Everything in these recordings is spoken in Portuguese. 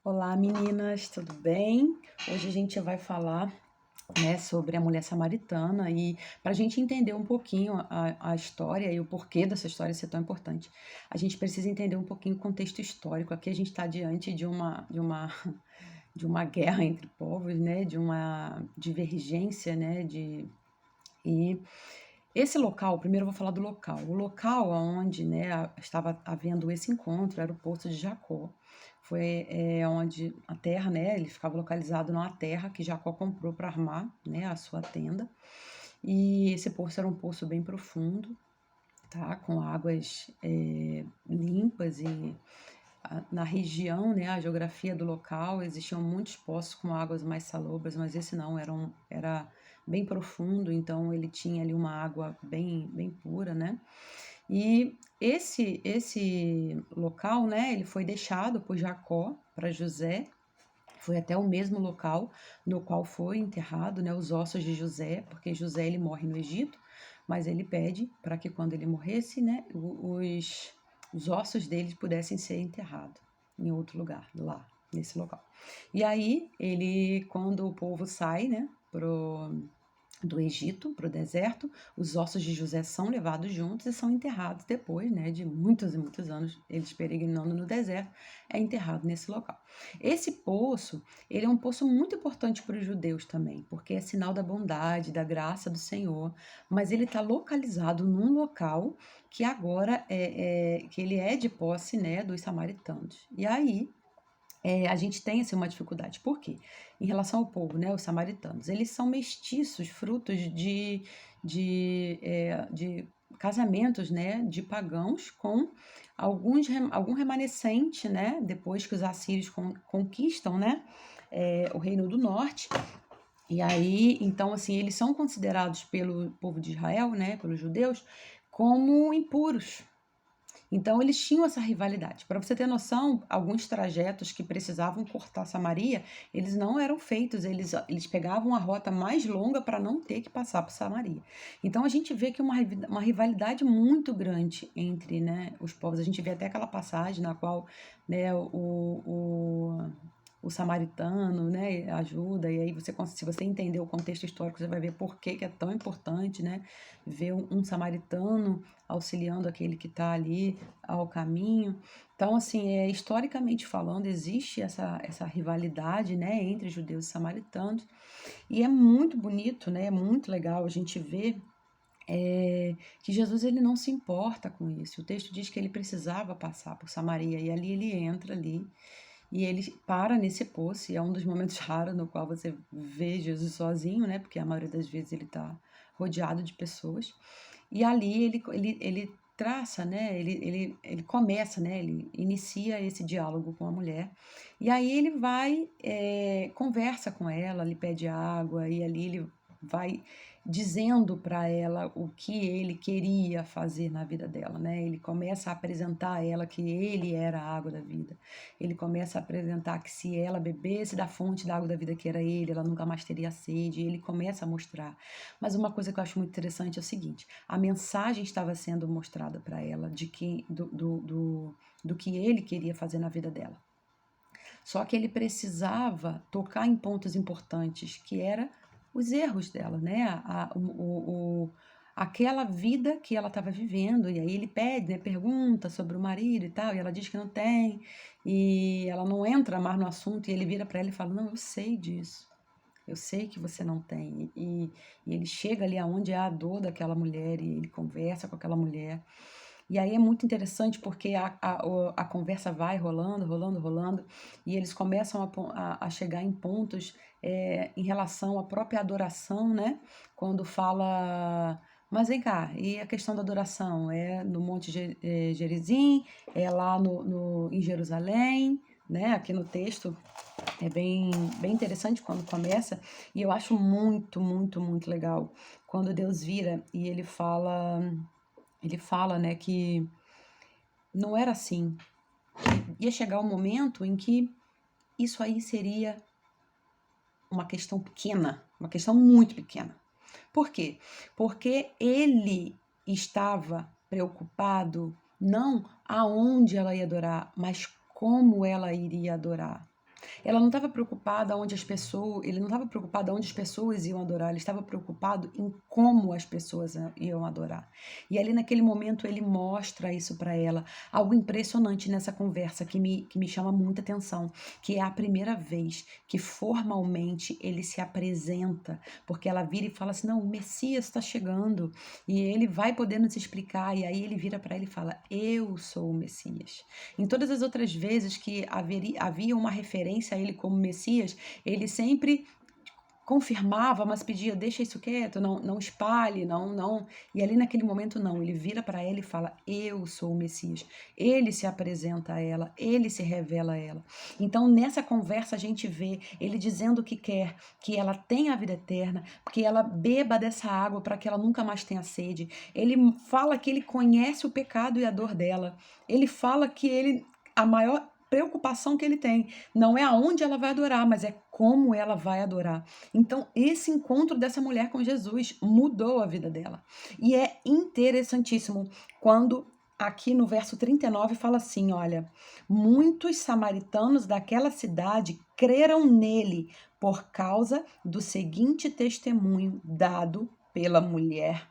Olá, meninas, tudo bem? Hoje a gente vai falar, né, sobre a mulher samaritana e para a gente entender um pouquinho a história e o porquê dessa história ser tão importante, a gente precisa entender um pouquinho o contexto histórico. Aqui a gente está diante de uma guerra entre povos, né, de uma divergência, né, e esse local, primeiro eu vou falar do local. O local onde, né, estava havendo esse encontro era o Poço de Jacó. Foi onde a terra, né, ele ficava localizado numa terra que Jacó comprou para armar, né, a sua tenda. E esse poço era um poço bem profundo, tá, com águas limpas e na região, né, a geografia do local, existiam muitos poços com águas mais salobras, mas esse não, era bem profundo, então ele tinha ali uma água bem pura, né? E esse local, né, ele foi deixado por Jacó para José, foi até o mesmo local no qual foi enterrado, né, os ossos de José, porque José ele morre no Egito, mas ele pede para que quando ele morresse, né, os ossos dele pudessem ser enterrados em outro lugar, lá, nesse local. E aí, ele, quando o povo sai, né, do Egito para o deserto, os ossos de José são levados juntos e são enterrados depois, né, de muitos e muitos anos, eles peregrinando no deserto, é enterrado nesse local. Esse poço, ele é um poço muito importante para os judeus também, porque é sinal da bondade, da graça do Senhor, mas ele está localizado num local que agora que ele é de posse, né, dos samaritanos. E aí a gente tem assim, uma dificuldade. Por quê? Em relação ao povo, né, os samaritanos, eles são mestiços, frutos de casamentos, né, de pagãos com algum remanescente, né, depois que os assírios conquistam, né, o Reino do Norte. E aí, então, assim, eles são considerados pelo povo de Israel, né, pelos judeus, como impuros. Então eles tinham essa rivalidade. Para você ter noção, alguns trajetos que precisavam cortar Samaria, eles não eram feitos, eles pegavam a rota mais longa para não ter que passar por Samaria. Então a gente vê que uma rivalidade muito grande entre, né, os povos. A gente vê até aquela passagem na qual, né, o samaritano, né, ajuda, e aí se você entender o contexto histórico, você vai ver por que é tão importante, né, ver um samaritano auxiliando aquele que está ali ao caminho. Então, assim, historicamente falando, existe essa rivalidade, né, entre judeus e samaritanos, e é muito bonito, né, é muito legal a gente ver que Jesus ele não se importa com isso. O texto diz que ele precisava passar por Samaria, e ali ele entra ali, e ele para nesse poço, e é um dos momentos raros no qual você vê Jesus sozinho, né, porque a maioria das vezes ele está rodeado de pessoas. E ali ele traça, né? Ele começa, né? Ele inicia esse diálogo com a mulher. E aí ele vai, conversa com ela, lhe pede água, e ali ele vai dizendo para ela o que ele queria fazer na vida dela, né? Ele começa a apresentar a ela que ele era a água da vida. Ele começa a apresentar que se ela bebesse da fonte da água da vida que era ele, ela nunca mais teria sede. E ele começa a mostrar. Mas uma coisa que eu acho muito interessante é o seguinte: a mensagem estava sendo mostrada para ela do que ele queria fazer na vida dela. Só que ele precisava tocar em pontos importantes, que era os erros dela, né? Aquela vida que ela estava vivendo, e aí ele pede, né, pergunta sobre o marido e tal, e ela diz que não tem, e ela não entra mais no assunto, e ele vira para ela e fala: Não, eu sei disso, eu sei que você não tem. E ele chega ali aonde é a dor daquela mulher, e ele conversa com aquela mulher. E aí é muito interessante porque a conversa vai rolando, rolando, rolando, e eles começam a chegar em pontos em relação à própria adoração, né? Quando fala. Mas vem cá, e a questão da adoração? É no Monte Gerizim? É lá em Jerusalém? Né? Aqui no texto é bem interessante quando começa, e eu acho muito, muito, muito legal quando Deus vira e ele fala, né, que não era assim. Ia chegar um momento em que isso aí seria uma questão pequena, uma questão muito pequena. Por quê? Porque ele estava preocupado não aonde ela ia adorar, mas como ela iria adorar. Ela não estava preocupada onde as pessoas, ele não estava preocupado onde as pessoas iam adorar, ele estava preocupado em como as pessoas iam adorar. E ali naquele momento ele mostra isso para ela, algo impressionante nessa conversa que me chama muita atenção, que é a primeira vez que formalmente ele se apresenta, porque ela vira e fala assim: "Não, o Messias está chegando e ele vai poder nos explicar". E aí ele vira para ela e fala: "Eu sou o Messias". Em todas as outras vezes que havia uma referência a ele como Messias, ele sempre confirmava, mas pedia: "Deixa isso quieto, não espalhe, não". E ali naquele momento não, ele vira para ela e fala: "Eu sou o Messias". Ele se apresenta a ela, ele se revela a ela. Então nessa conversa a gente vê ele dizendo que quer que ela tenha a vida eterna, que ela beba dessa água para que ela nunca mais tenha sede. Ele fala que ele conhece o pecado e a dor dela. Ele fala que a maior preocupação que ele tem não é aonde ela vai adorar, mas é como ela vai adorar. Então, esse encontro dessa mulher com Jesus mudou a vida dela. E é interessantíssimo quando aqui no verso 39 fala assim: olha, muitos samaritanos daquela cidade creram nele por causa do seguinte testemunho dado pela mulher.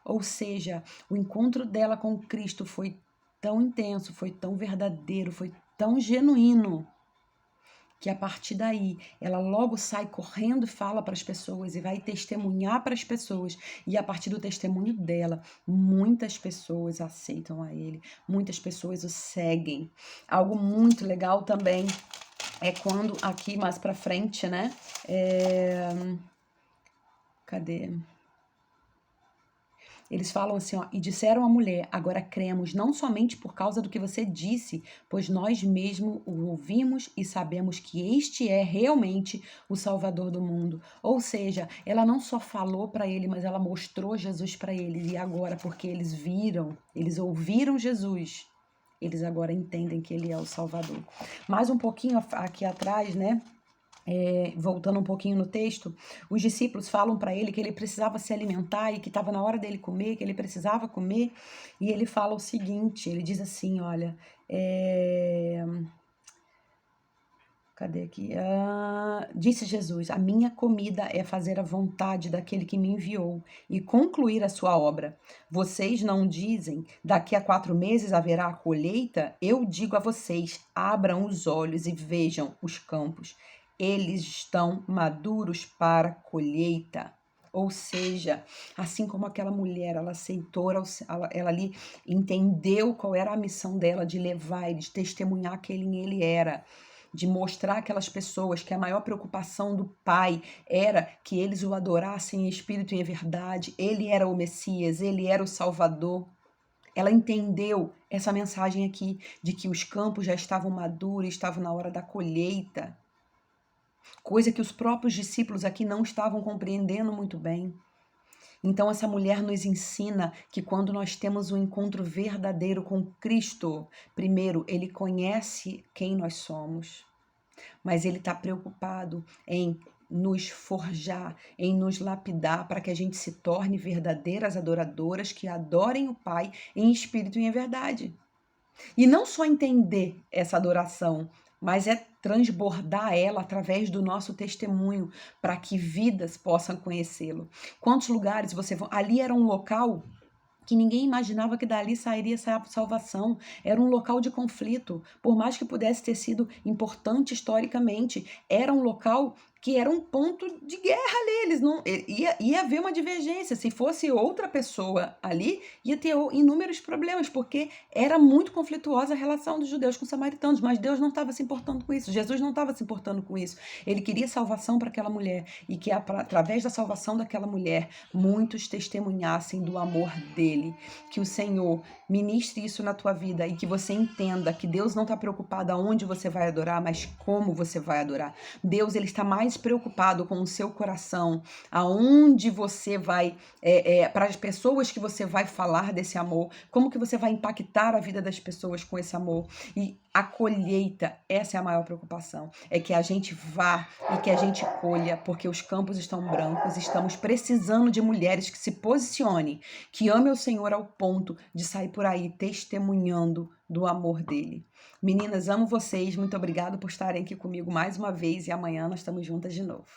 Ou seja, o encontro dela com Cristo foi tão intenso, foi tão verdadeiro, foi tão genuíno, que a partir daí ela logo sai correndo e fala para as pessoas e vai testemunhar para as pessoas. E a partir do testemunho dela, muitas pessoas aceitam a ele, muitas pessoas o seguem. Algo muito legal também é quando aqui mais para frente, né? Cadê? Eles falam assim, ó, e disseram à mulher: agora cremos, não somente por causa do que você disse, pois nós mesmos o ouvimos e sabemos que este é realmente o Salvador do mundo. Ou seja, ela não só falou para ele, mas ela mostrou Jesus para eles. E agora, porque eles viram, eles ouviram Jesus, eles agora entendem que ele é o Salvador. Mais um pouquinho aqui atrás, né? Voltando um pouquinho no texto, os discípulos falam para ele que ele precisava se alimentar e que estava na hora dele comer, que ele precisava comer, e ele fala o seguinte, ele diz assim, olha, cadê aqui? Disse Jesus: a minha comida é fazer a vontade daquele que me enviou e concluir a sua obra. Vocês não dizem, daqui a 4 meses haverá a colheita? Eu digo a vocês, abram os olhos e vejam os campos. Eles estão maduros para a colheita. Ou seja, assim como aquela mulher, ela aceitou, ela ali entendeu qual era a missão dela de levar, de testemunhar quem ele era, de mostrar aquelas pessoas que a maior preocupação do Pai era que eles o adorassem em espírito e em verdade. Ele era o Messias, ele era o Salvador. Ela entendeu essa mensagem aqui de que os campos já estavam maduros, estavam na hora da colheita. Coisa que os próprios discípulos aqui não estavam compreendendo muito bem. Então essa mulher nos ensina que quando nós temos um encontro verdadeiro com Cristo, primeiro, ele conhece quem nós somos, mas ele está preocupado em nos forjar, em nos lapidar para que a gente se torne verdadeiras adoradoras que adorem o Pai em espírito e em verdade. E não só entender essa adoração, mas é transbordar ela através do nosso testemunho para que vidas possam conhecê-lo. Quantos lugares você vai? Ali era um local que ninguém imaginava que dali sairia essa salvação. Era um local de conflito, por mais que pudesse ter sido importante historicamente, era um local que era um ponto de guerra ali, eles não, ia haver uma divergência, se fosse outra pessoa ali, ia ter inúmeros problemas, porque era muito conflituosa a relação dos judeus com os samaritanos, mas Deus não estava se importando com isso, Jesus não estava se importando com isso, ele queria salvação para aquela mulher, e que através da salvação daquela mulher, muitos testemunhassem do amor dele, que o Senhor ministre isso na tua vida, e que você entenda que Deus não está preocupado aonde você vai adorar, mas como você vai adorar. Deus, ele está mais preocupado com o seu coração, aonde você vai, para as pessoas que você vai falar desse amor, como que você vai impactar a vida das pessoas com esse amor. E a colheita, essa é a maior preocupação, é que a gente vá e que a gente colha, porque os campos estão brancos, estamos precisando de mulheres que se posicionem, que amem o Senhor ao ponto de sair por aí testemunhando do amor dele. Meninas, amo vocês, muito obrigada por estarem aqui comigo mais uma vez e amanhã nós estamos juntas de novo.